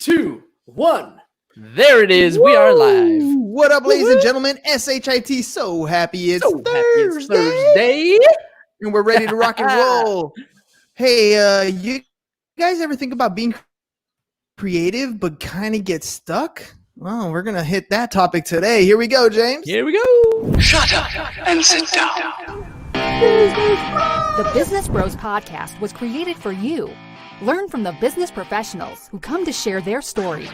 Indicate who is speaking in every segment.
Speaker 1: 2, 1. There it is. Woo! We are live.
Speaker 2: What up, ladies and gentlemen? SHIT. So happy it's
Speaker 1: Thursday.
Speaker 2: And we're ready to rock and roll. Hey, you guys ever think about being creative but kind of get stuck? Well, we're going to hit that topic today. Here we go, James.
Speaker 1: Here we go.
Speaker 3: Shut up and sit down.
Speaker 4: The Business Bros Podcast was created for you. Learn from the business professionals who come to share their stories.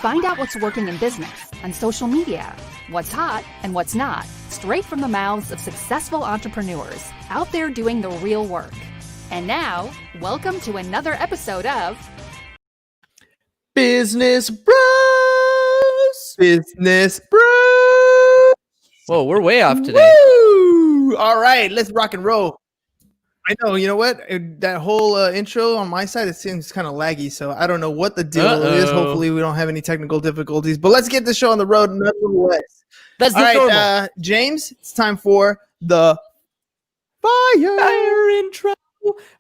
Speaker 4: Find out what's working in business and social media, what's hot and what's not, straight from the mouths of successful entrepreneurs out there doing the real work. And now, welcome to another episode of
Speaker 2: Business Bros. Business Bros.
Speaker 1: Whoa, we're way off today.
Speaker 2: Woo! All right, let's rock and roll. I know, you know what? That whole intro on my side, it seems kind of laggy, so I don't know what the deal is. Hopefully, we don't have any technical difficulties, but let's get this show on the road nonetheless.
Speaker 1: That's the
Speaker 2: right, James, it's time for the
Speaker 1: fire intro.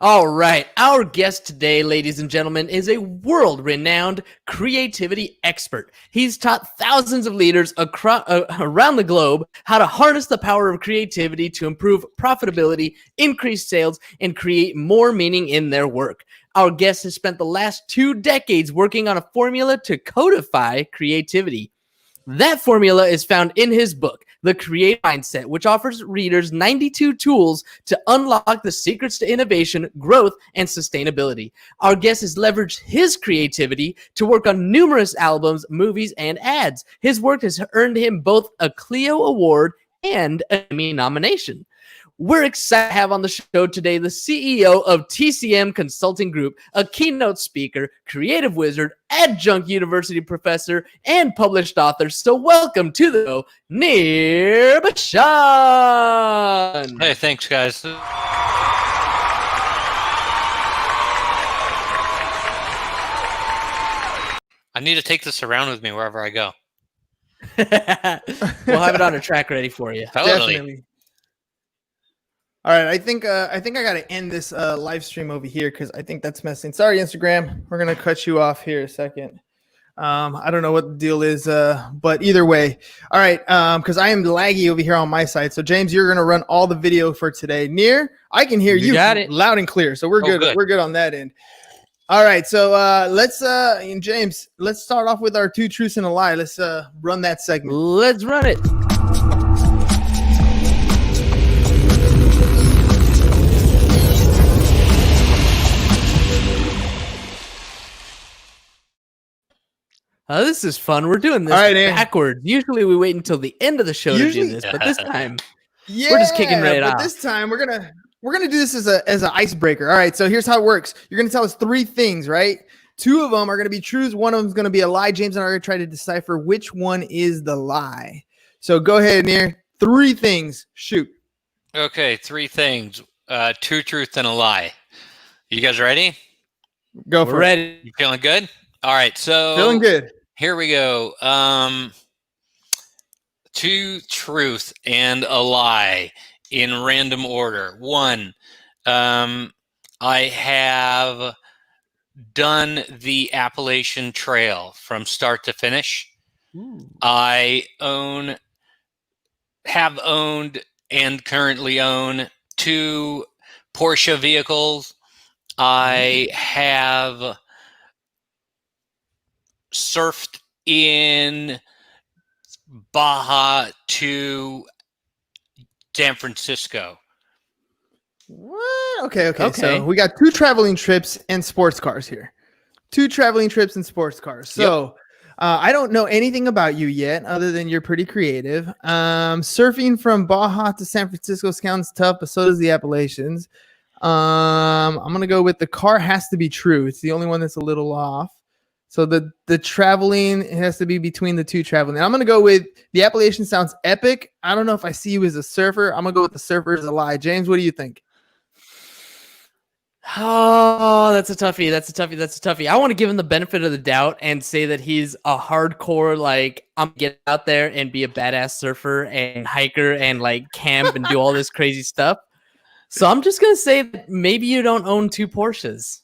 Speaker 1: All right, our guest today, ladies and gentlemen, is a world-renowned creativity expert. He's taught thousands of leaders around the globe how to harness the power of creativity to improve profitability, increase sales, and create more meaning in their work. Our guest has spent the last 2 decades working on a formula to codify creativity. That formula is found in his book, The Creative Mindset, which offers readers 92 tools to unlock the secrets to innovation, growth, and sustainability. Our guest has leveraged his creativity to work on numerous albums, movies, and ads. His work has earned him both a Clio Award and an Emmy nomination. We're excited to have on the show today the CEO of TCM Consulting Group, a keynote speaker, creative wizard, adjunct university professor, and published author. So welcome to the show, Nir Bashan.
Speaker 5: Hey, thanks, guys. I need to take this around with me wherever I go.
Speaker 1: We'll have it on a track ready for you.
Speaker 5: Totally.
Speaker 2: Definitely. All right, I think I got to end this live stream over here because I think that's messing. Sorry, Instagram. We're gonna cut you off here a second. I don't know what the deal is, but either way. All right, because I am laggy over here on my side. So James, you're gonna run all the video for today. Nir, I can hear you
Speaker 1: got it
Speaker 2: loud and clear, so we're good. We're good on that end. All right, so let's and James, let's start off with our 2 truths and a lie. Let's run that segment.
Speaker 1: Let's run it. This is fun. We're doing this backwards. Usually we wait until the end of the show to do this, but this time we're just kicking right off.
Speaker 2: This time we're gonna do this as an icebreaker. All right, so here's how it works. You're gonna tell us 3 things, right? 2 of them are gonna be truths. 1 of them is gonna be a lie. James and I are gonna try to decipher which one is the lie. So go ahead, Nir. 3 things. Shoot.
Speaker 5: Okay, 3 things. 2 truths and a lie. You guys ready?
Speaker 2: Go for it.
Speaker 1: Ready.
Speaker 5: You feeling good? All right, so
Speaker 2: Feeling good.
Speaker 5: Here we go. 2 truths and a lie in random order. 1, I have done the Appalachian Trail from start to finish. I have owned and currently own 2 Porsche vehicles. I have surfed in Baja to San Francisco.
Speaker 2: What? Okay. So we got 2 traveling trips and sports cars here. 2 traveling trips and sports cars. So I don't know anything about you yet, other than you're pretty creative. Surfing from Baja to San Francisco sounds tough, but so does the Appalachians. I'm gonna go with the car has to be true. It's the only one that's a little off. So the traveling, it has to be between the 2 traveling. I'm going to go with the Appalachian sounds epic. I don't know if I see you as a surfer. I'm going to go with the surfer as a lie. James, what do you think?
Speaker 1: Oh, that's a toughie. I want to give him the benefit of the doubt and say that he's a hardcore, like, I'm gonna get out there and be a badass surfer and hiker and like camp and do all this crazy stuff. So I'm just going to say that maybe you don't own 2 Porsches.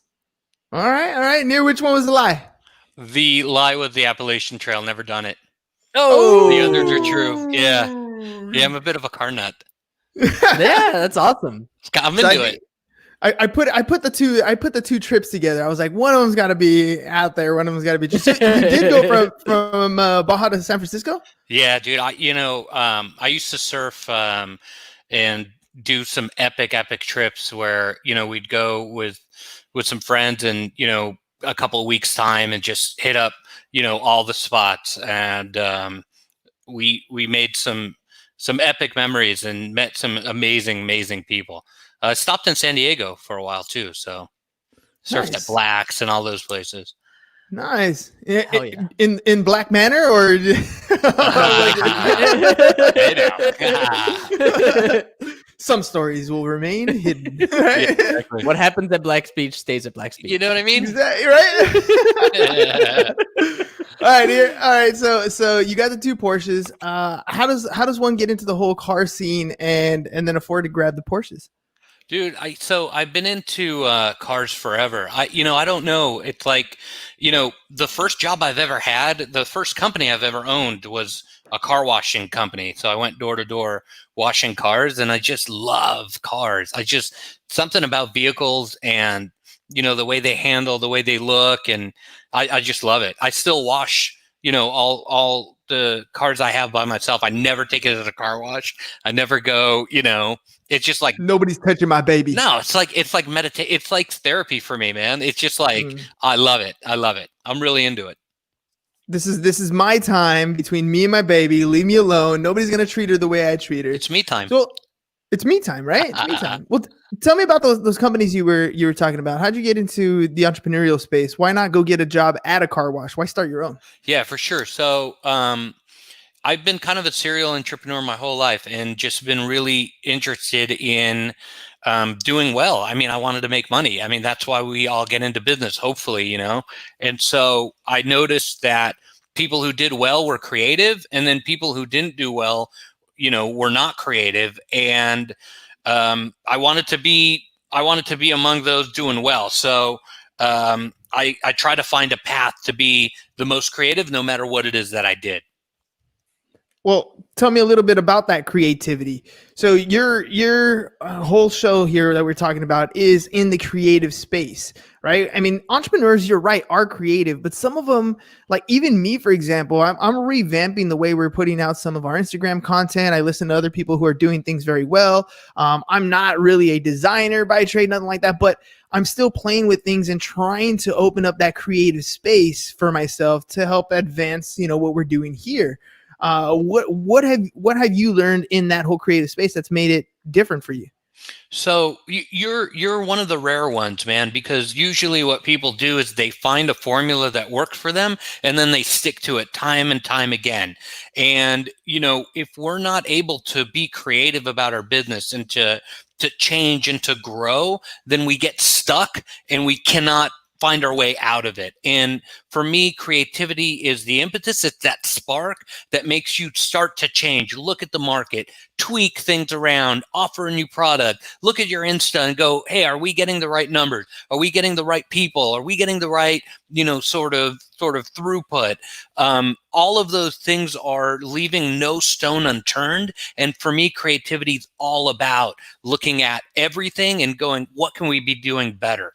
Speaker 2: All right. Nir, which one was the lie?
Speaker 5: The lie with the Appalachian Trail. Never done it.
Speaker 1: Oh,
Speaker 5: The others are true. Yeah. Yeah, I'm a bit of a car nut.
Speaker 1: yeah, that's awesome.
Speaker 5: I'm
Speaker 2: So
Speaker 5: into it.
Speaker 2: I put the two trips together. I was like, one of them's got to be out there. One of them's got to be. Just, you did go from Baja to San Francisco?
Speaker 5: Yeah, dude. I used to surf and do some epic trips where we'd go with some friends and a couple of weeks time and just hit up all the spots, and we made some epic memories and met some amazing people. Stopped in San Diego for a while too, so surfed at Black's and all those places.
Speaker 2: Nice.
Speaker 1: Hell yeah.
Speaker 2: In Black Manor or some stories will remain hidden. Right?
Speaker 5: Yeah, exactly.
Speaker 1: What happens at Black's Beach stays at Black's Beach.
Speaker 5: You know what I mean?
Speaker 2: Exactly, right? All right. So you got the two Porsches. How does one get into the whole car scene and then afford to grab the Porsches?
Speaker 5: Dude, I've been into cars forever. I don't know. It's like, the first job I've ever had, the first company I've ever owned was a car washing company. So I went door to door washing cars, and I just love cars. Something about vehicles and the way they handle, the way they look, and I just love it. I still wash all the cars I have by myself. I never take it at a car wash. I never go, it's just like
Speaker 2: nobody's touching my baby.
Speaker 5: No, it's like meditate. It's like therapy for me, man. It's just like I love it. I'm really into it.
Speaker 2: This is my time between me and my baby. Leave me alone. Nobody's gonna treat her the way I treat her.
Speaker 5: It's me time.
Speaker 2: So it's me time, right? It's me time. Well, tell me about those companies you were talking about. How'd you get into the entrepreneurial space? Why not go get a job at a car wash? Why start your own?
Speaker 5: Yeah, for sure. So I've been kind of a serial entrepreneur my whole life and just been really interested in doing well. I mean, I wanted to make money. I mean, that's why we all get into business, hopefully, And so I noticed that people who did well were creative, and then people who didn't do well, were not creative. And I wanted to be among those doing well. So I try to find a path to be the most creative, no matter what it is that I did.
Speaker 2: Well, tell me a little bit about that creativity. So your whole show here that we're talking about is in the creative space, right? I mean, entrepreneurs, you're right, are creative, but some of them, like even me, for example, I'm revamping the way we're putting out some of our Instagram content. I listen to other people who are doing things very well. I'm not really a designer by trade, nothing like that, but I'm still playing with things and trying to open up that creative space for myself to help advance, what we're doing here. What have you learned in that whole creative space that's made it different for you?
Speaker 5: So you're one of the rare ones, man, because usually what people do is they find a formula that works for them and then they stick to it time and time again. And, if we're not able to be creative about our business and to change and to grow, then we get stuck and we cannot find our way out of it. And for me, creativity is the impetus. It's that spark that makes you start to change, look at the market, tweak things around, offer a new product, look at your Insta and go, hey, are we getting the right numbers? Are we getting the right people? Are we getting the right, sort of throughput? All of those things are leaving no stone unturned. And for me, creativity is all about looking at everything and going, what can we be doing better?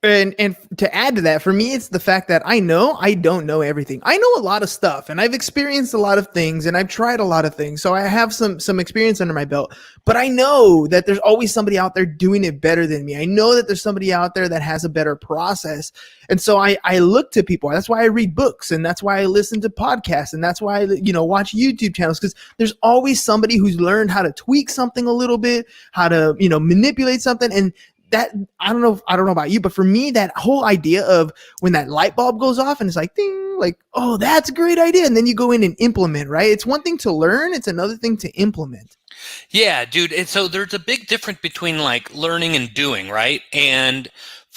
Speaker 2: And to add to that, for me, it's the fact that I know I don't know everything. I know a lot of stuff and I've experienced a lot of things and I've tried a lot of things. So I have some experience under my belt, but I know that there's always somebody out there doing it better than me. I know that there's somebody out there that has a better process. And so I look to people. That's why I read books, and that's why I listen to podcasts, and that's why I, watch YouTube channels, because there's always somebody who's learned how to tweak something a little bit, how to, manipulate something. And that, I don't know about you, but for me, that whole idea of when that light bulb goes off and it's like, ding, like, oh, that's a great idea. And then you go in and implement, right? It's one thing to learn. It's another thing to implement.
Speaker 5: Yeah, dude. And so there's a big difference between like learning and doing, right? And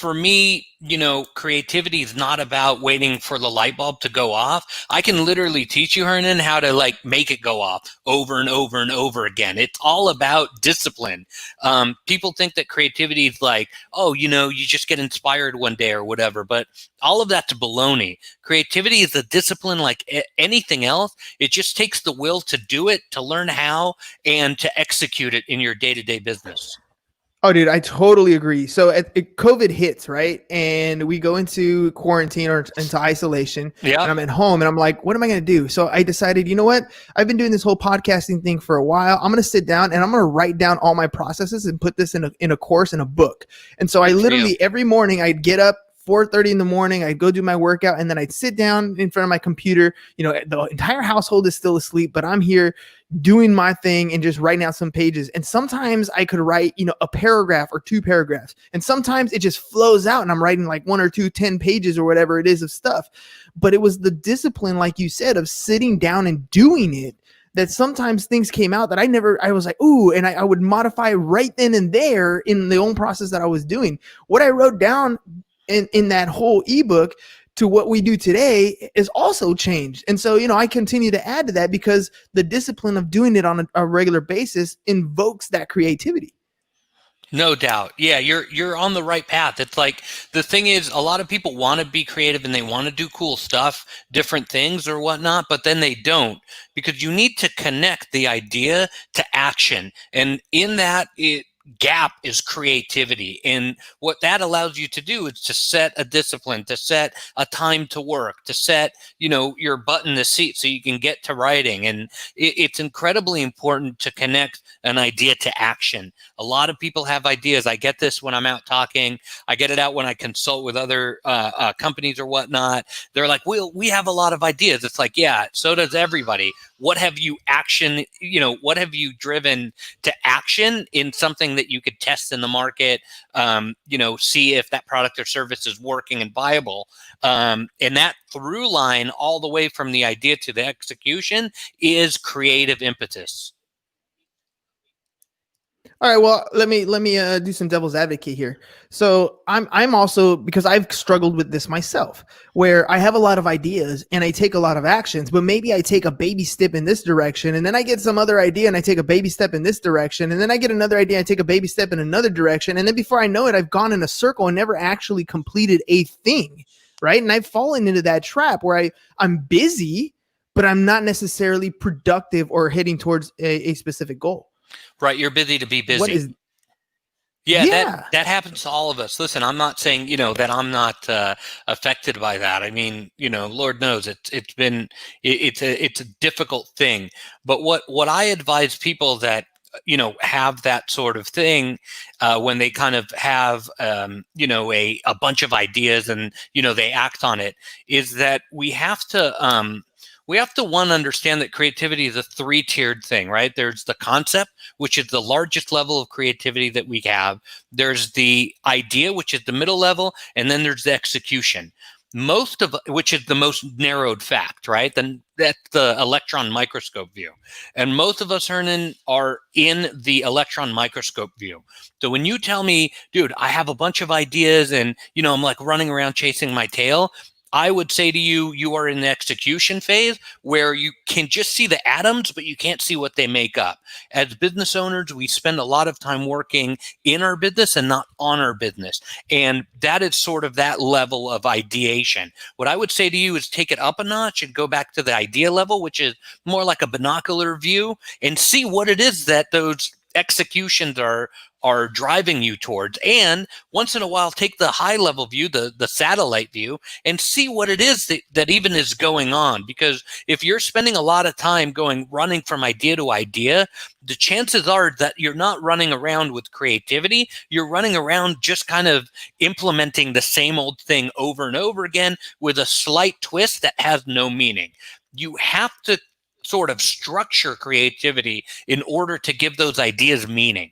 Speaker 5: for me, creativity is not about waiting for the light bulb to go off. I can literally teach you, Hernan, how to like make it go off over and over and over again. It's all about discipline. People think that creativity is like, oh, you just get inspired one day or whatever, but all of that's baloney. Creativity is a discipline like anything else. It just takes the will to do it, to learn how, and to execute it in your day-to-day business.
Speaker 2: Oh, dude, I totally agree. So COVID hits, right? And we go into quarantine or into isolation.
Speaker 5: Yeah.
Speaker 2: And I'm at home and I'm like, what am I going to do? So I decided, you know what? I've been doing this whole podcasting thing for a while. I'm going to sit down and I'm going to write down all my processes and put this in a course, in a book. And so I literally every morning I'd get up 4:30 in the morning, I'd go do my workout, and then I'd sit down in front of my computer. The entire household is still asleep, but I'm here doing my thing and just writing out some pages. And sometimes I could write, a paragraph or 2 paragraphs. And sometimes it just flows out and I'm writing like 1 or 2, 10 pages or whatever it is of stuff. But it was the discipline, like you said, of sitting down and doing it, that sometimes things came out that I was like, ooh, and I would modify right then and there in the own process that I was doing. What I wrote down in that whole ebook to what we do today is also changed. And so, I continue to add to that because the discipline of doing it on a regular basis invokes that creativity.
Speaker 5: No doubt. Yeah, you're on the right path. It's like, the thing is, a lot of people want to be creative and they want to do cool stuff, different things or whatnot, but then they don't, because you need to connect the idea to action. And in that, gap is creativity. And what that allows you to do is to set a discipline, to set a time to work, to set, your butt in the seat so you can get to writing. And it's incredibly important to connect an idea to action. A lot of people have ideas. I get this when I'm out talking. I get it out when I consult with other companies or whatnot. They're like, we have a lot of ideas. It's like, yeah, so does everybody. What have you what have you driven to action in something that you could test in the market, see if that product or service is working and viable. And that through line all the way from the idea to the execution is creative impetus.
Speaker 2: All right, well, let me do some devil's advocate here. So I'm also, because I've struggled with this myself, where I have a lot of ideas and I take a lot of actions, but maybe I take a baby step in this direction, and then I get some other idea and I take a baby step in this direction, and then I get another idea, I take a baby step in another direction, and then before I know it, I've gone in a circle and never actually completed a thing, right? And I've fallen into that trap where I'm busy, but I'm not necessarily productive or heading towards a specific goal.
Speaker 5: Right, you're busy to be busy. That happens to all of us. Listen, I'm not saying that I'm not affected by that. I mean, Lord knows it's a difficult thing. But what I advise people that have that sort of thing when they kind of have a bunch of ideas and they act on it, is that we have to understand that creativity is a 3-tiered thing, right? There's the concept, which is the largest level of creativity that we have. There's the idea, which is the middle level, and then there's the execution. Which is the most narrowed fact, right? Then that's the electron microscope view. And most of us, Hernan, are in the electron microscope view. So when you tell me, dude, I have a bunch of ideas and, I'm like running around chasing my tail, I would say to you, you are in the execution phase where you can just see the atoms, but you can't see what they make up. As business owners, we spend a lot of time working in our business and not on our business. And that is sort of that level of ideation. What I would say to you is take it up a notch and go back to the idea level, which is more like a binocular view, and see what it is that those executions are driving you towards. And once in a while, take the high level view, the satellite view, and see what it is that even is going on. Because if you're spending a lot of time running from idea to idea, the chances are that you're not running around with creativity. You're running around just kind of implementing the same old thing over and over again with a slight twist that has no meaning. You have to sort of structure creativity in order to give those ideas meaning.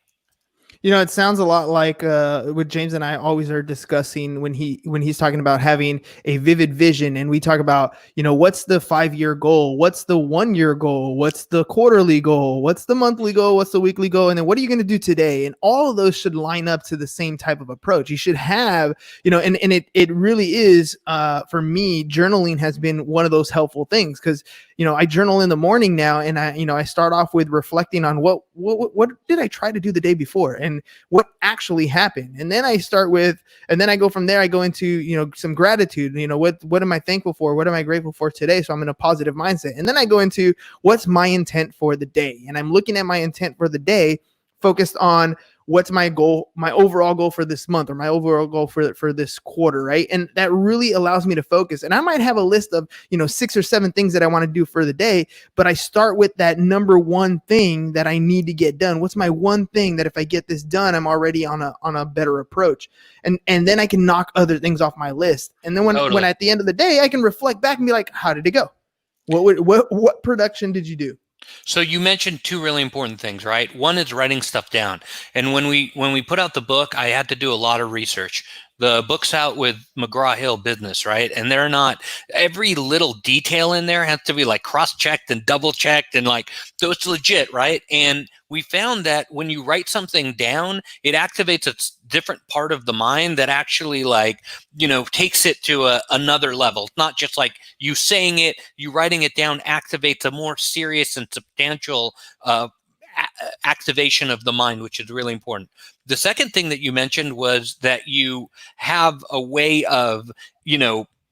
Speaker 2: It sounds a lot like what James and I always are discussing when he's talking about having a vivid vision, and we talk about, what's the 5-year goal, what's the 1-year goal, what's the quarterly goal, what's the monthly goal, what's the weekly goal, and then what are you going to do today? And all of those should line up to the same type of approach. You should have, and it really is, for me, journaling has been one of those helpful things, because I journal in the morning now, and I start off with reflecting on what did I try to do the day before, and what actually happened. And then I go from there, I go into, some gratitude, what am I thankful for? What am I grateful for today? So I'm in a positive mindset. And then I go into what's my intent for the day. And I'm looking at my intent for the day, focused on what's my goal, my overall goal for this month, or my overall goal for this quarter, right? And that really allows me to focus. And I might have a list of, 6 or 7 things that I want to do for the day, but I start with that number one thing that I need to get done. What's my one thing that if I get this done, I'm already on a better approach. And then I can knock other things off my list. And then when at the end of the day, I can reflect back and be like, how did it go? What production did you do?
Speaker 5: So you mentioned 2 really important things, right? One is writing stuff down. And when we put out the book, I had to do a lot of research. The book's out with McGraw-Hill Business, right? And they're not, every little detail in there has to be like cross-checked and double-checked, and like, so it's legit, right? And we found that when you write something down, it activates a different part of the mind that actually takes it to another level. It's not just like you saying it, you writing it down activates a more serious and substantial activation of the mind, which is really important. The second thing that you mentioned was that you have a way of,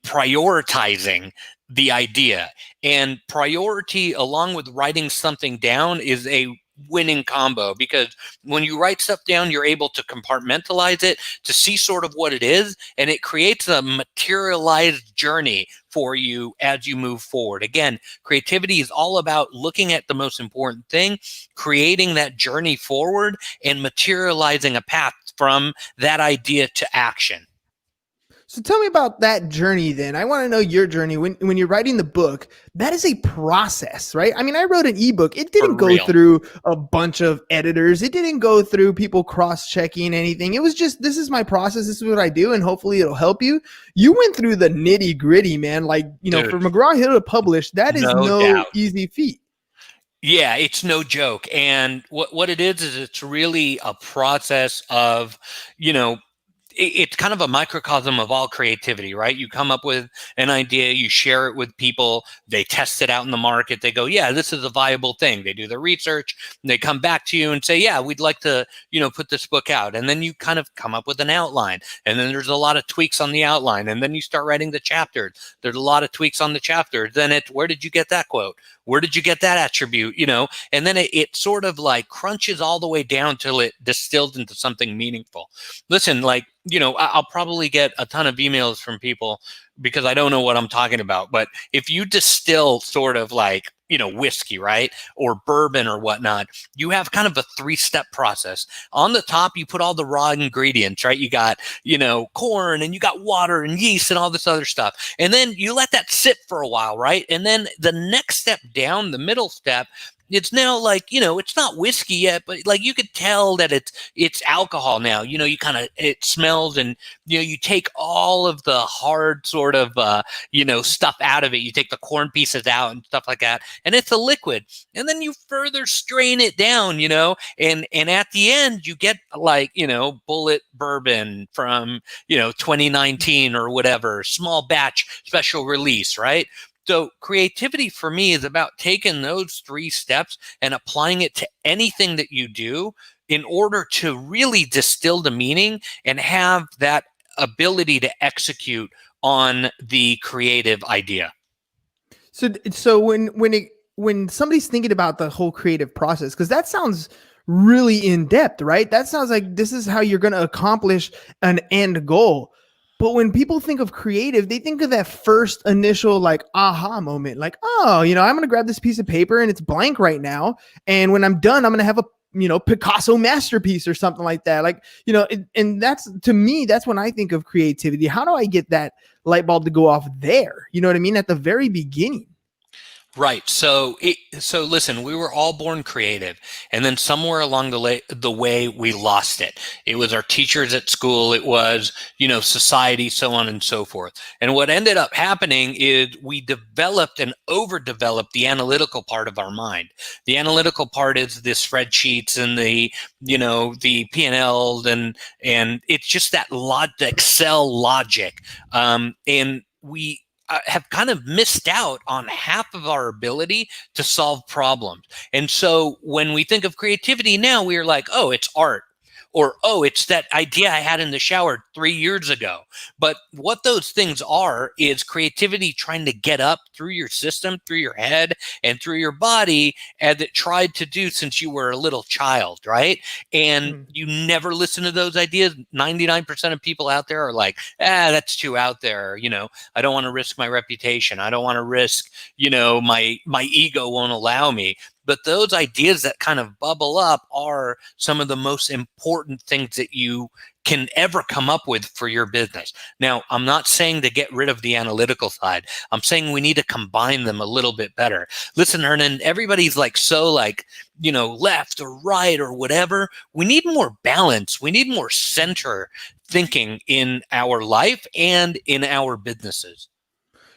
Speaker 5: prioritizing the idea, and priority along with writing something down is a winning combo, because when you write stuff down, you're able to compartmentalize it to see sort of what it is, and it creates a materialized journey for you as you move forward. Again, creativity is all about looking at the most important thing, creating that journey forward, and materializing a path from that idea to action.
Speaker 2: So tell me about that journey then. I want to know your journey when you're writing the book. That is a process, right? I mean, I wrote an ebook. It didn't go through a bunch of editors. It didn't go through people cross-checking anything. It was just, this is my process. This is what I do, and hopefully it'll help you. You went through the nitty-gritty, man. Like, Dude, for McGraw-Hill to publish, that is no easy feat.
Speaker 5: Yeah, it's no joke. And what it is it's really a process of, it's kind of a microcosm of all creativity, right? You come up with an idea, you share it with people, they test it out in the market, they go, yeah, this is a viable thing. They do their research, and they come back to you and say, yeah, we'd like to, put this book out. And then you kind of come up with an outline, and then there's a lot of tweaks on the outline, and then you start writing the chapters. There's a lot of tweaks on the chapters. Then where did you get that quote? Where did you get that attribute? And then it sort of like crunches all the way down till it distills into something meaningful. Listen, I'll probably get a ton of emails from people because I don't know what I'm talking about. But if you distill sort of like, whiskey, right? Or bourbon or whatnot, you have kind of a 3-step process. On the top, you put all the raw ingredients, right? You got, corn, and you got water and yeast and all this other stuff. And then you let that sit for a while, right? And then the next step down, the middle step, it's now like, it's not whiskey yet, but like you could tell that it's alcohol now. You kind of, it smells, and, you take all of the hard sort of, stuff out of it. You take the corn pieces out and stuff like that, and it's a liquid. And then you further strain it down, and at the end you get like, bullet bourbon from, 2019 or whatever, small batch special release, right? So creativity for me is about taking those 3 steps and applying it to anything that you do in order to really distill the meaning and have that ability to execute on the creative idea.
Speaker 2: So when somebody's thinking about the whole creative process, because that sounds really in depth, right? That sounds like this is how you're going to accomplish an end goal. But when people think of creative, they think of that first initial like aha moment, like, oh, I'm going to grab this piece of paper and it's blank right now. And when I'm done, I'm going to have a, Picasso masterpiece or something like that. Like, and that's, to me, that's when I think of creativity. How do I get that light bulb to go off there? You know what I mean? At the very beginning.
Speaker 5: Right. So listen, we were all born creative, and then somewhere along the way we lost it. It was our teachers at school, it was, society, so on and so forth. And what ended up happening is we developed and overdeveloped the analytical part of our mind. The analytical part is the spreadsheets and the P&L and it's just that Excel logic. And we have kind of missed out on half of our ability to solve problems. And so when we think of creativity now, we are like, oh, it's art. Or, oh, it's that idea I had in the shower 3 years ago. But what those things are is creativity trying to get up through your system, through your head, and through your body, as it tried to do since you were a little child, right? And you never listen to those ideas. 99% of people out there are like, that's too out there. I don't want to risk my reputation. I don't want to risk, my ego won't allow me. But those ideas that kind of bubble up are some of the most important things that you can ever come up with for your business. Now, I'm not saying to get rid of the analytical side. I'm saying we need to combine them a little bit better. Listen, Hernan, everybody's left or right or whatever. We need more balance. We need more center thinking in our life and in our businesses.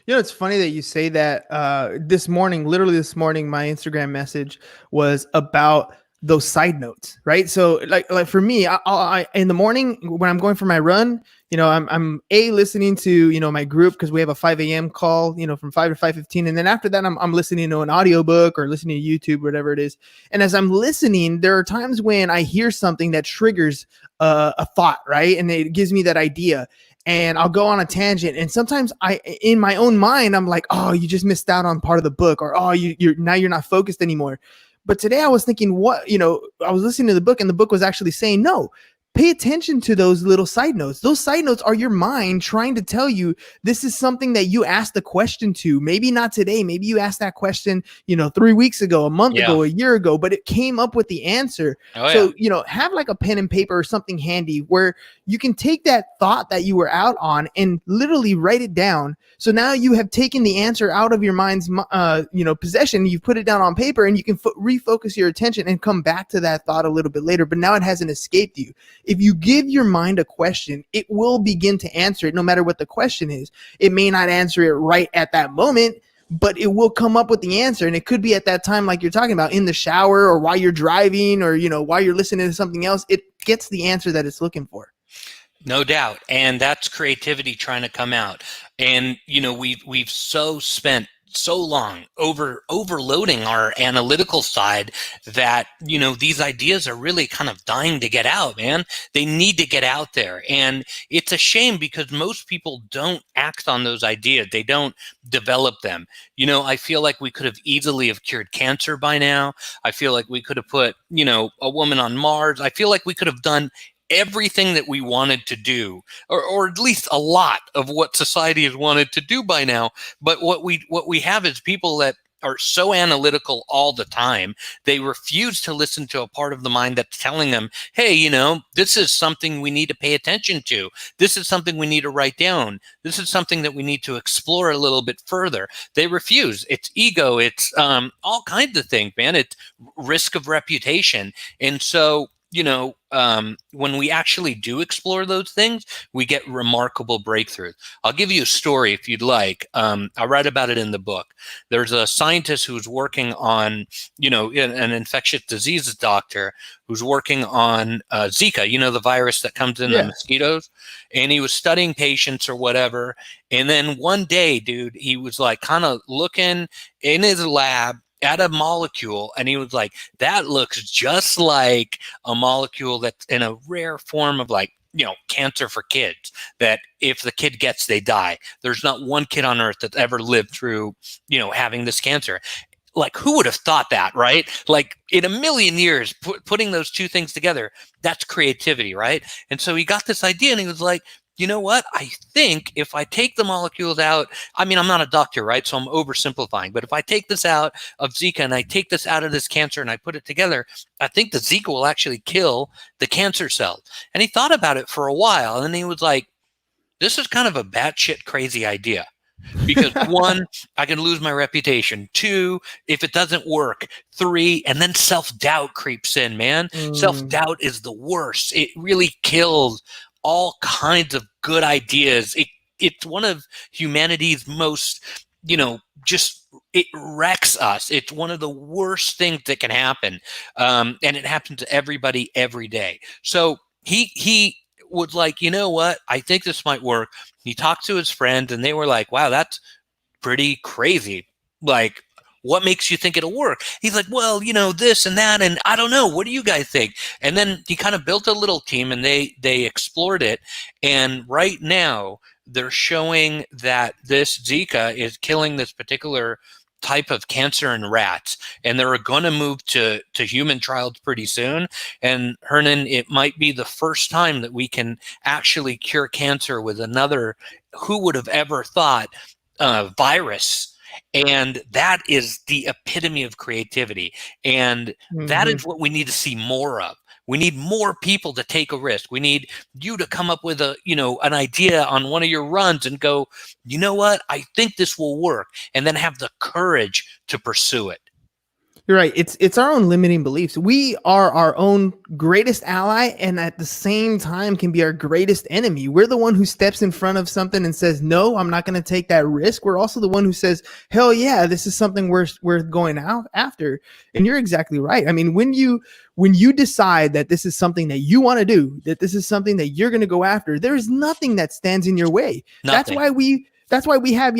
Speaker 2: It's funny that you say that. Literally this morning, my Instagram message was about those side notes, right? So like for me, I in the morning when I'm going for my run, I'm listening to, my group, because we have a 5 a.m. call, from 5 to 5:15. And then after that, I'm listening to an audiobook or listening to YouTube, whatever it is. And as I'm listening, there are times when I hear something that triggers a thought, right? And it gives me that idea. And I'll go on a tangent. And sometimes in my own mind, I'm like, oh, you just missed out on part of the book, or, oh, you're not focused anymore. But today I was thinking, I was listening to the book, and the book was actually saying, no, pay attention to those little side notes. Those side notes are your mind trying to tell you this is something that you asked the question to. Maybe not today. Maybe you asked that question, 3 weeks ago, a month ago, a year ago, but it came up with the answer. So, have like a pen and paper or something handy where you can take that thought that you were out on and literally write it down. So now you have taken the answer out of your mind's, possession. You've put it down on paper, and you can refocus your attention and come back to that thought a little bit later. But now it hasn't escaped you. If you give your mind a question, it will begin to answer it no matter what the question is. It may not answer it right at that moment, but it will come up with the answer. And it could be at that time, like you're talking about, in the shower or while you're driving or, while you're listening to something else. It gets the answer that it's looking for.
Speaker 5: No doubt. And that's creativity trying to come out. And, we've spent so long overloading our analytical side that, these ideas are really kind of dying to get out, man. They need to get out there. And it's a shame because most people don't act on those ideas. They don't develop them. I feel like we could have easily have cured cancer by now. I feel like we could have put, a woman on Mars. I feel like we could have done everything that we wanted to do, or at least a lot of what society has wanted to do by now. But what we have is people that are so analytical all the time. They refuse to listen to a part of the mind that's telling them, hey, this is something we need to pay attention to. This is something we need to write down. This is something that we need to explore a little bit further. They refuse. It's ego. It's all kinds of things, man. It's risk of reputation. And so, when we actually do explore those things, we get remarkable breakthroughs. I'll give you a story if you'd like. I write about it in the book. There's a scientist who's working on, an infectious diseases doctor who's working on Zika, the virus that comes in the mosquitoes. And he was studying patients or whatever. And then one day, dude, he was like kind of looking in his lab at a molecule, and he was like, that looks just like a molecule that's in a rare form of cancer for kids, that if the kid gets, they die. There's not one kid on earth that's ever lived through, having this cancer. Like, who would have thought that, right? Like, in a million years, putting those two things together, that's creativity, right? And so he got this idea, and he was like, you know what? I think if I take the molecules out, I'm not a doctor, right? So I'm oversimplifying. But if I take this out of Zika and I take this out of this cancer and I put it together, I think the Zika will actually kill the cancer cells. And he thought about it for a while. And then he was like, this is kind of a batshit crazy idea. Because 1, I can lose my reputation. 2, if it doesn't work. 3, and then self-doubt creeps in, man. Self-doubt is the worst. It really kills all kinds of good ideas. It's one of humanity's most, just it wrecks us. It's one of the worst things that can happen. And it happens to everybody every day. So he was like, you know what? I think this might work. He talked to his friends and they were like, wow, that's pretty crazy. Like, what makes you think it'll work? He's like, well, this and that, and I don't know. What do you guys think? And then he kind of built a little team and they explored it. And right now they're showing that this Zika is killing this particular type of cancer in rats, and they're going to move to human trials pretty soon. And Hernan, it might be the first time that we can actually cure cancer with another, who would have ever thought, virus. And that is the epitome of creativity. And that is what we need to see more of. We need more people to take a risk. We need you to come up with an idea on one of your runs and go, you know what? I think this will work. And then have the courage to pursue it.
Speaker 2: You're right. It's our own limiting beliefs. We are our own greatest ally, and at the same time can be our greatest enemy. We're the one who steps in front of something and says, no, I'm not going to take that risk. We're also the one who says, hell yeah, this is something we're going out after. And you're exactly right. I mean, when you decide that this is something that you want to do, that this is something that you're going to go after, there is nothing that stands in your way.
Speaker 5: Nothing.
Speaker 2: That's why we have,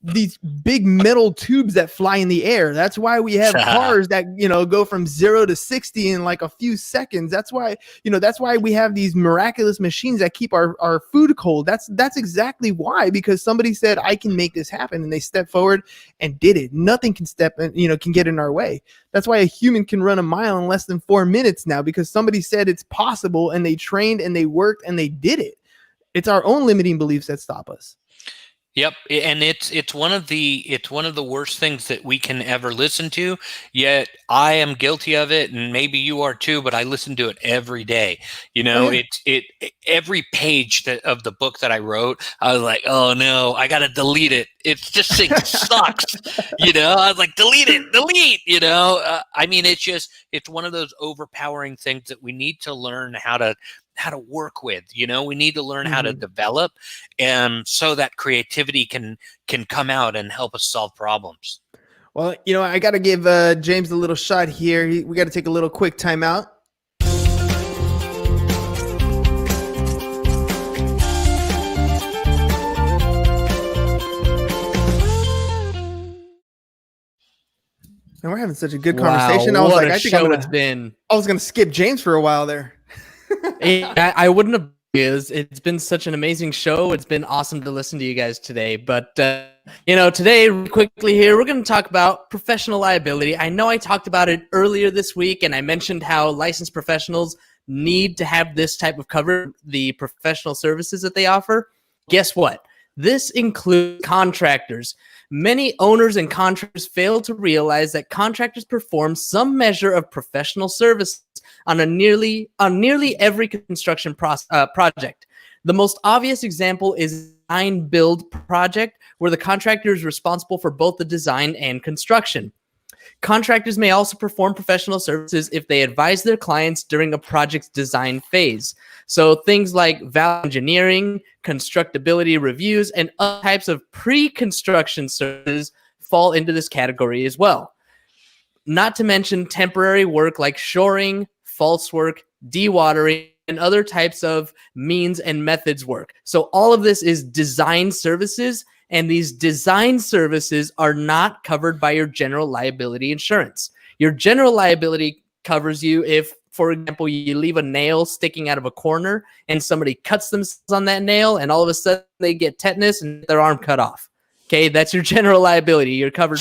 Speaker 2: these big metal tubes that fly in the air. That's why we have cars that, go from 0 to 60 in like a few seconds. That's why we have these miraculous machines that keep our food cold. That's exactly why, because somebody said, I can make this happen. And they stepped forward and did it. Nothing can can get in our way. That's why a human can run a mile in less than 4 minutes now, because somebody said it's possible and they trained and they worked and they did it. It's our own limiting beliefs that stop us.
Speaker 5: Yep, and it's one of the worst things that we can ever listen to. Yet I am guilty of it, and maybe you are too. But I listen to it every day. Every page of the book that I wrote, I was like, oh no, I gotta delete it. It's just thing sucks. I was like, delete it, delete. I mean, it's one of those overpowering things that we need to learn how to work with. We need to learn how to develop, and so that creativity can come out and help us solve problems.
Speaker 2: Well, I got to give James a little shot here. We got to take a little quick timeout. And we're having such a good conversation. I was like, I think I was going to skip James for a while there.
Speaker 1: I wouldn't have. It's been such an amazing show. It's been awesome to listen to you guys today. But today, quickly here, we're going to talk about professional liability. I know I talked about it earlier this week, and I mentioned how licensed professionals need to have this type of cover, the professional services that they offer. Guess what? This includes contractors. Many owners and contractors fail to realize that contractors perform some measure of professional services on nearly every construction project. The most obvious example is design build project, where the contractor is responsible for both the design and construction. Contractors may also perform professional services if they advise their clients during a project's design phase. So things like value engineering, constructability reviews, and other types of pre-construction services fall into this category as well. Not to mention temporary work like shoring, false work, dewatering, and other types of means and methods work. So all of this is design services, and these design services are not covered by your general liability insurance. Your general liability covers you if, for example, you leave a nail sticking out of a corner and somebody cuts themselves on that nail and all of a sudden they get tetanus and their arm cut off. Okay, that's your general liability. You're covered.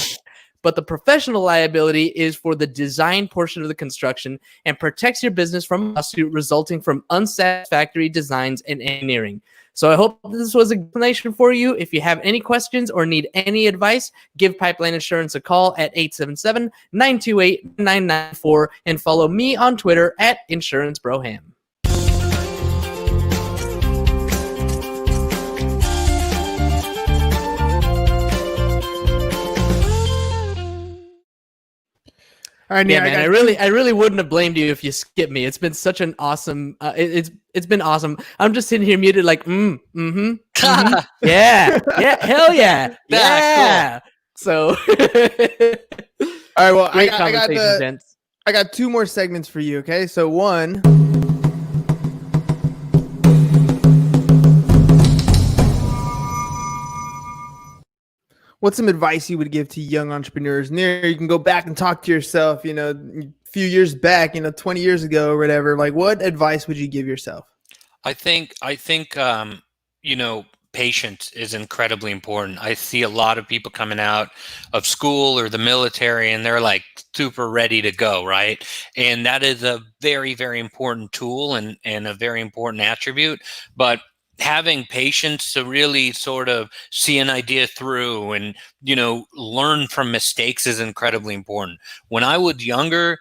Speaker 1: But the professional liability is for the design portion of the construction and protects your business from a lawsuit resulting from unsatisfactory designs and engineering. So I hope this was an explanation for you. If you have any questions or need any advice, give Pipeline Insurance a call at 877-928-994 and follow me on Twitter at InsuranceBroham.
Speaker 2: All right,
Speaker 1: Yeah,
Speaker 2: Nir,
Speaker 1: man. I really wouldn't have blamed you if you skipped me. It's been such an awesome. It's been awesome. I'm just sitting here muted, like, yeah, hell yeah,
Speaker 5: Cool.
Speaker 1: yeah. So,
Speaker 2: All right, well,
Speaker 1: great conversation, gents.
Speaker 2: I got two more segments for you. Okay, so one. What's some advice you would give to young entrepreneurs? Nir, you can go back and talk to yourself, a few years back, 20 years ago or whatever. Like, what advice would you give yourself?
Speaker 5: I think patience is incredibly important. I see a lot of people coming out of school or the military and they're like super ready to go, right? And that is a very, very important tool and a very important attribute. But having patience to really sort of see an idea through and, learn from mistakes is incredibly important. When I was younger,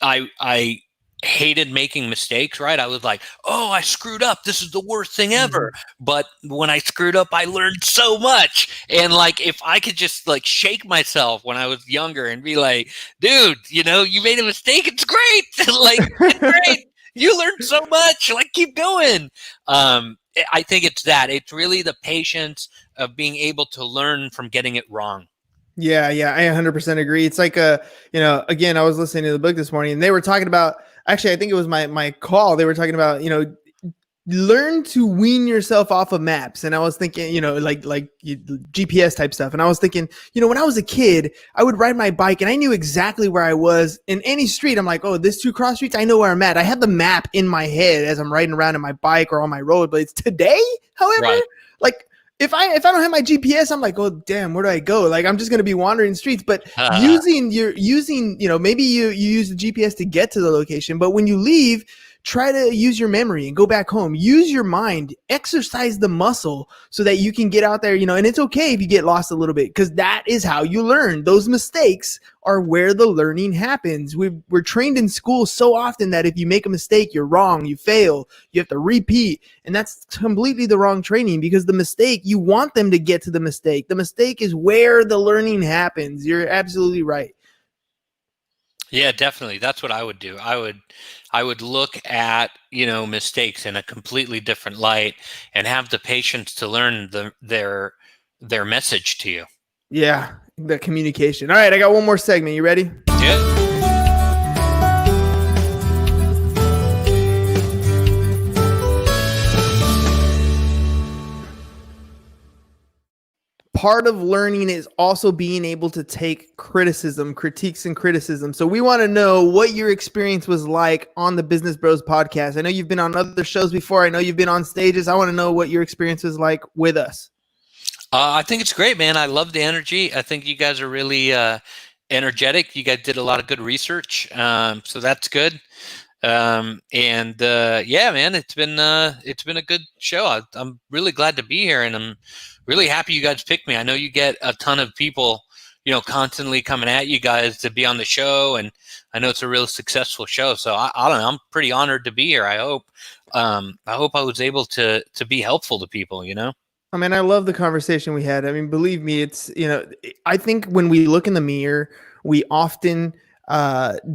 Speaker 5: I hated making mistakes, right? I was like, oh, I screwed up. This is the worst thing ever. But when I screwed up, I learned so much. And like, if I could just like shake myself when I was younger and be like, dude, you made a mistake. It's great. Like, it's great. You learned so much. Like, keep going. I think it's that. It's really the patience of being able to learn from getting it wrong.
Speaker 2: Yeah, I 100% agree. It's like again, I was listening to the book this morning and they were talking about, actually, I think it was my call. They were talking about, learn to wean yourself off of maps. And I was thinking, like GPS type stuff. And I was thinking, when I was a kid, I would ride my bike and I knew exactly where I was in any street. I'm like, oh, this 2 cross streets, I know where I'm at. I have the map in my head as I'm riding around in my bike or on my road. But it's today, however,
Speaker 5: right.
Speaker 2: Like, if I don't have my GPS, I'm like, oh damn, where do I go? Like, I'm just gonna be wandering streets. But using maybe you use the GPS to get to the location, but when you leave, try to use your memory and go back home. Use your mind, exercise the muscle so that you can get out there, and it's okay if you get lost a little bit because that is how you learn. Those mistakes are where the learning happens. We're trained in school so often that if you make a mistake, you're wrong, you fail, you have to repeat. And that's completely the wrong training because the mistake, you want them to get to the mistake. The mistake is where the learning happens. You're absolutely right.
Speaker 5: Yeah, definitely. That's what I would do. I would look at, mistakes in a completely different light and have the patience to learn their message to you.
Speaker 2: Yeah, the communication. All right, I got one more segment. You ready?
Speaker 5: Yeah.
Speaker 2: Part of learning is also being able to take critiques and criticism. So we want to know what your experience was like on the Business Bros podcast. I know you've been on other shows before. I know you've been on stages. I want to know what your experience was like with us.
Speaker 5: I think it's great, man. I love the energy. I think you guys are really energetic. You guys did a lot of good research. So that's good. Yeah, man, it's been a good show. I'm really glad to be here and I'm really happy you guys picked me. I know you get a ton of people, constantly coming at you guys to be on the show, and I know it's a real successful show. So I don't know. I'm pretty honored to be here. I hope I was able to be helpful to people.
Speaker 2: I mean, I love the conversation we had. I mean, believe me, it's I think when we look in the mirror, we often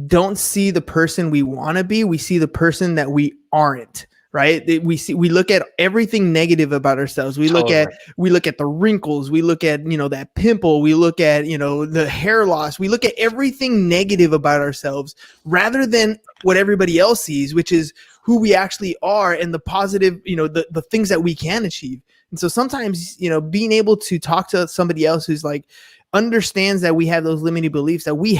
Speaker 2: don't see the person we want to be. We see the person that we aren't. Right. We look at everything negative about ourselves. We look at the wrinkles. We look at, that pimple. We look at, the hair loss. We look at everything negative about ourselves rather than what everybody else sees, which is who we actually are and the positive, the things that we can achieve. And so sometimes, being able to talk to somebody else who's like, understands that we have those limiting beliefs that we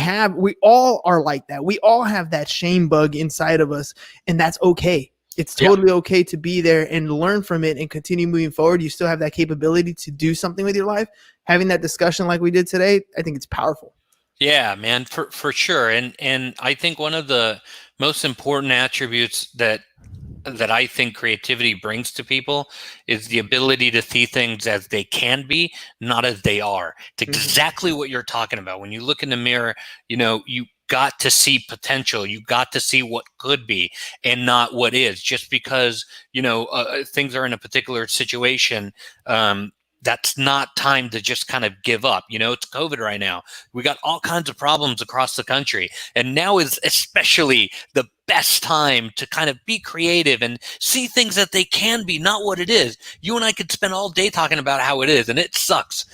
Speaker 2: all are like that. We all have that shame bug inside of us, and that's okay. It's totally okay to be there and learn from it and continue moving forward. You still have that capability to do something with your life. Having that discussion like we did today, I think it's powerful.
Speaker 5: Yeah, man, for sure. And I think one of the most important attributes that I think creativity brings to people is the ability to see things as they can be, not as they are. It's exactly what you're talking about. When you look in the mirror, you got to see potential. You got to see what could be and not what is. Just because, things are in a particular situation, that's not time to just kind of give up. It's COVID right now. We got all kinds of problems across the country. And now is especially the best time to kind of be creative and see things that they can be, not what it is. You and I could spend all day talking about how it is, and it sucks.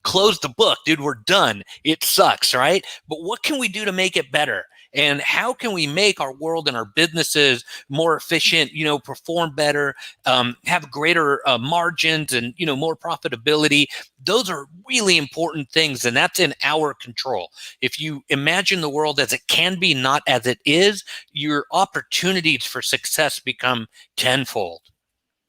Speaker 5: Close the book, dude. We're done. It sucks, right? But what can we do to make it better? And how can we make our world and our businesses more efficient, perform better, have greater margins and, more profitability? Those are really important things, and that's in our control. If you imagine the world as it can be, not as it is, your opportunities for success become tenfold.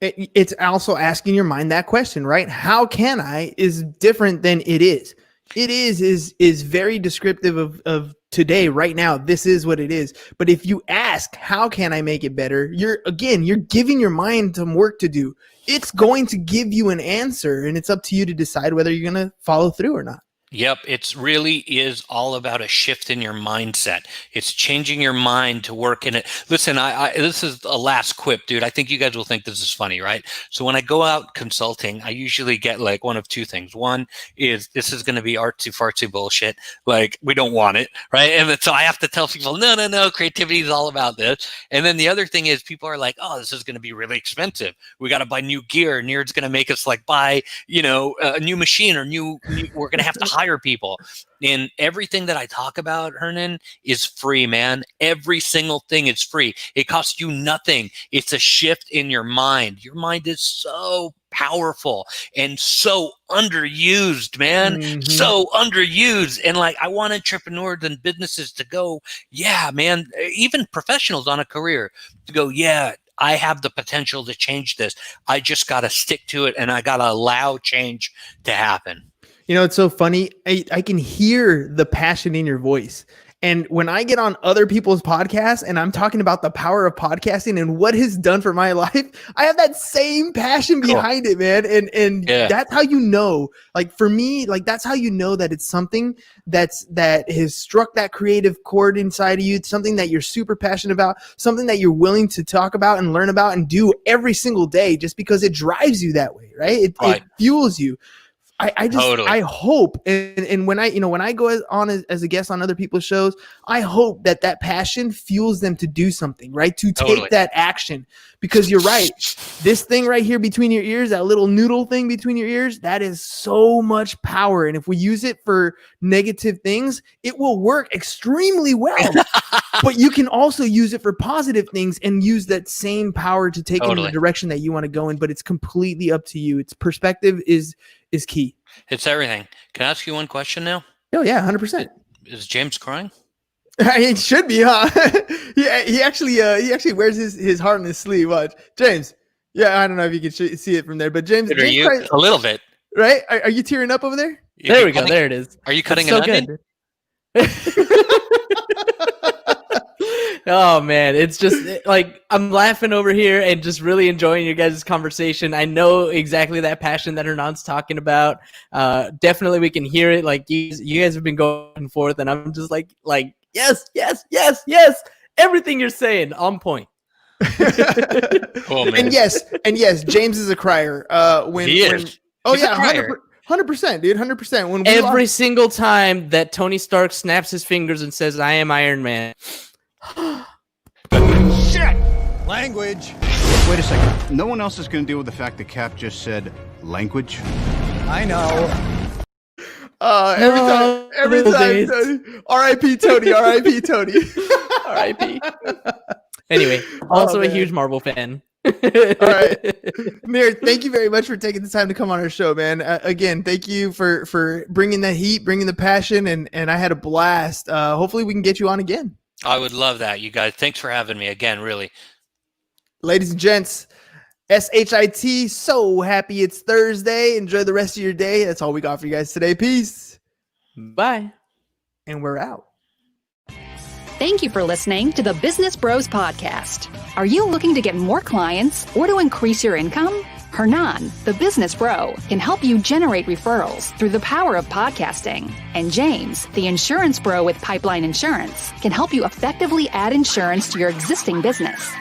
Speaker 2: It's also asking your mind that question, right? How can I is different than it is. It is very descriptive of today, right now. This is what it is. But if you ask, how can I make it better? You're giving your mind some work to do. It's going to give you an answer, and it's up to you to decide whether you're going to follow through or not.
Speaker 5: Yep. It really is all about a shift in your mindset. It's changing your mind to work in it. Listen, this is a last quip, dude. I think you guys will think this is funny, right? So when I go out consulting, I usually get like one of two things. One is this is going to be artsy fartsy bullshit. Like we don't want it, right? And so I have to tell people, no, creativity is all about this. And then the other thing is people are like, oh, this is going to be really expensive. We got to buy new gear. Nir's going to make us like buy, a new machine or we're going to have to hire people. And everything that I talk about, Hernan, is free, man. Every single thing is free. It costs you nothing. It's a shift in your mind. Your mind is so powerful and so underused, man. Mm-hmm. So underused. And like, I want entrepreneurs and businesses to go, yeah, man, even professionals on a career to go, yeah, I have the potential to change this. I just got to stick to it, and I got to allow change to happen.
Speaker 2: It's so funny. I can hear the passion in your voice. And when I get on other people's podcasts and I'm talking about the power of podcasting and what it's done for my life, I have that same passion behind it, man. And that's how like for me, like that's how you know that it's something that has struck that creative chord inside of you. It's something that you're super passionate about, something that you're willing to talk about and learn about and do every single day just because it drives you that way, right? It fuels you. I hope, and when I go on as a guest on other people's shows, I hope that passion fuels them to do something, right? To take that action, because you're right. This thing right here between your ears, that little noodle thing between your ears, that is so much power. And if we use it for negative things, it will work extremely well. But you can also use it for positive things and use that same power to take in the direction that you want to go in. But it's completely up to you. Its perspective is key.
Speaker 5: It's everything. Can I ask you one question now?
Speaker 2: Oh yeah, 100%.
Speaker 5: Is James crying?
Speaker 2: It should be, huh? he actually wears his heart on his sleeve. Watch, James. Yeah, I don't know if you can see it from there, but James,
Speaker 5: a little bit,
Speaker 2: right? Are you tearing up over there?
Speaker 1: There we go. There it is.
Speaker 5: Are you cutting an onion?
Speaker 1: Oh man, it's just like I'm laughing over here and just really enjoying your guys' conversation. I know exactly that passion that Hernan's talking about. Definitely, we can hear it. Like you guys have been going and forth, and I'm just like yes. Everything you're saying on point.
Speaker 5: Oh man.
Speaker 2: And yes, James is a crier.
Speaker 5: He is.
Speaker 2: He's a crier. 100%, dude. 100%. When
Speaker 1: every single time that Tony Stark snaps his fingers and says, "I am Iron Man."
Speaker 6: Shit! Language. Wait a second. No one else is going to deal with the fact that Cap just said language. I know.
Speaker 2: Every time. R.I.P. Tony. R.I.P. Tony.
Speaker 1: R.I.P. Anyway, also a huge Marvel fan.
Speaker 2: All right, Nir, thank you very much for taking the time to come on our show, man. Again, thank you for bringing the heat, bringing the passion, and I had a blast. Hopefully we can get you on again.
Speaker 5: I would love that, you guys. Thanks for having me again, really.
Speaker 2: Ladies and gents, SHIT, so happy it's Thursday. Enjoy the rest of your day. That's all we got for you guys today. Peace.
Speaker 1: Bye.
Speaker 2: And we're out.
Speaker 4: Thank you for listening to the Business Bros Podcast. Are you looking to get more clients or to increase your income? Hernan, the business bro, can help you generate referrals through the power of podcasting. And James, the insurance bro with Pipeline Insurance, can help you effectively add insurance to your existing business.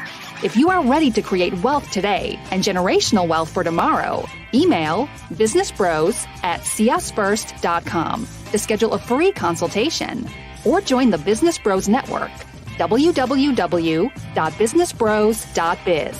Speaker 4: If you are ready to create wealth today and generational wealth for tomorrow, email businessbros@csfirst.com to schedule a free consultation or join the Business Bros Network, www.businessbros.biz.